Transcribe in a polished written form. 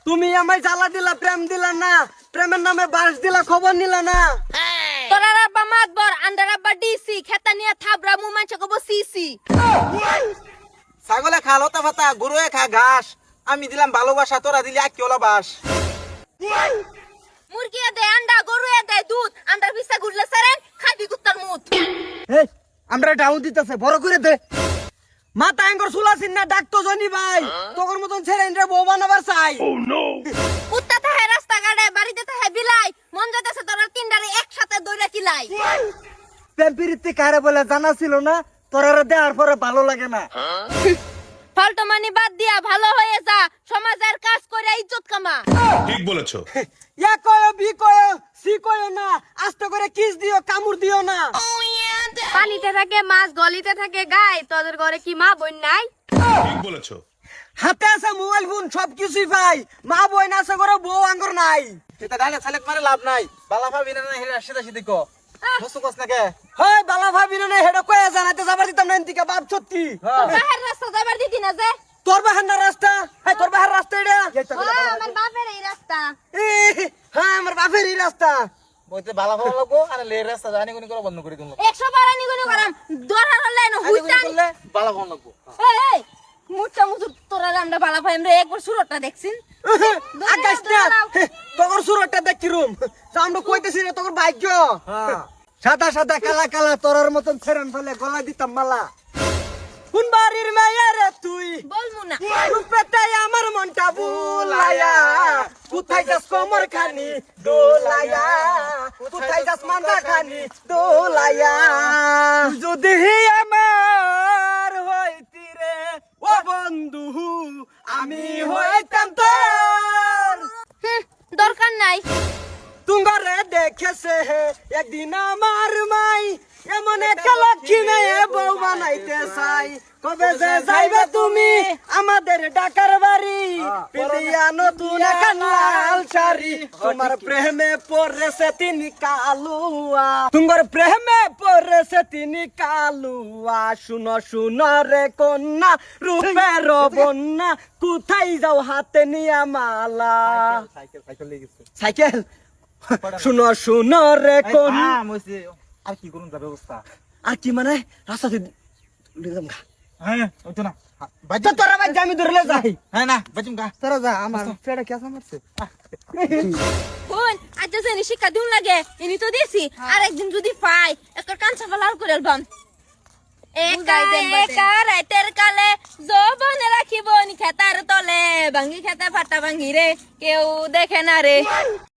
তুমি আমায় জ্বালা দিলা, প্রেম দিলা না, প্রেমের নামে বাস দিলা, খবর নিলা না। তোরা রাব্বা মাতবর আন্ডার আব্বা ডিসি খেতা নিয়ে থাবরা মুমাঞ্চ কব সিসি। ছাগলে খা লতা পাতা, গরুয়ে খা ঘাস, আমি দিলাম ভালোবাসা, তোরা দিলি আকিওলা বাস। মুরগিয়ে দে আন্ডা, গরুয়ে দে দুধ, আন্ডার পিছা ঘুরলে সারেন খাবি কুত্তার মুত। এই আমরা ডাউন দিতেছে, বড় করে দে। মাথা এঙ্গর সুলাসিন না, ডাকতো জনি ভাই, তোর মতন ছেড়ে এনে বউ বানাবার চাই। কুত্তা তাহে রাস্তা কাটে, বাড়িতে তাহে বিলাই, মন যাইতেছে তোরা তিনটারে একসাথে দইরা কিলাই। প্রেম প্রীতি কারে বলে জানা ছিল না, তোরা দেওয়ার পরে ভালো লাগে না। ফালতু মানি বাদ দিয়া ভালো হয়ে যা, সমাজের কাজ করে ইজ্জত কামা। ঠিক বলেছো। ইয়া কয়ো বি কয়ো সি কয়ো না, আস্তে করে কিস দিও, কামড় দিও না। পানিতে থাকে মাছ, গলিতে থাকে গায়, তোদের ঘরে কি মা বোন নাই? ঠিক বলেছো। হাতে আছে মোবাইল ফোন, সবকিছুই পাই, মা বোন আছে করে, বউ আঙ্গর নাই। এটা ডাইলে ছেলেক মারে লাভ নাই, বালা ভাবি না হেরা সিধা সিধি কো বসু কস নাকে। হয় বালা ভাবি না হেডা কয়ে জানাইতে যাবার দিতাম না এনতিকে বাপ সত্যি। বাহির রাস্তা যাবার দিতি না যে? তোর বাহার না রাস্তা, হ্যাঁ তোর বাহার রাস্তা এটা। আমার বাপের এই রাস্তা। হ্যাঁ আমার বাপের এই রাস্তা। বইতে বালা ভালো লাগবো আর লে রাস্তা জানি কোনি করে বন্ধ করে দিমু। 100 বার আনি গুনি করাম, দরার হলে না হুইতান। করলে বালা ভালো লাগবো। এই মুচা মুচু তোরা আমরা বালা ভাই আমরা একবার সুরতটা দেখছিন। আকাশ না তোর সুরটা দেখ কিরম, আমরা কইতেছি না তোর ভাগ্য। সাদা সাদা কালা কালা তোরার মতন ছেড়ন ফেলে গলা দিতাম মালা। কোন বাড়ির মায়া রে তুই, বলমু না। রূপেটাই আমার মনটা বুলায়া, কোথায় যাস কোমর খানি দোলায়া, কোথায় যাস মাথা খানি দোলায়া। যদি আমার হইতি রে ও বন্ধু, আমি হইতাম তোর। দরকার নাই। তুঙ্গরে দেখেছে একদিন আমার মাই, এমন একটা লক্ষ্মী মেয়ে বউ বানাইতে চাই। কবে যে যাইবে তুমি আমাদের ডাকার বাড়ি, পিলিয়া নতুন একটা লাল শাড়ি, তোমার প্রেমে পড়েছে তিনি কালুয়া, তোমার প্রেমে পড়েছে তিনি কালুয়া। শুনো শুনো রে কন্যা, রূপের বন্যা, কোথায় যাও হাতে নিয়া মালা। সাইকেল সাইকেল লেগে গেছে। সাইকেল শুনো শুনো রে কোন, আর কি করুন যা ব্যবস্থা। আর কি মানে রাস্তাতে লিখলাম গা। হ্যাঁ ওই তো না তো তোরা ভাই আমি ধরলে যাই। হ্যাঁ না বাজিম গা। তোরা যা, আমার পেটে কেসা মারছে। কোন আজ যে শিক্ষা দিন লাগে ইনি তো দিছি, আর একদিন যদি পাই একটা কাঁচা ফালার করে আলবাম। একা একা রাতের কালে যৌবনে রাখিব নি খেতার তলে, ভাঙ্গি খেতে ফাটা ভাঙ্গি রে, কেউ দেখে না রে।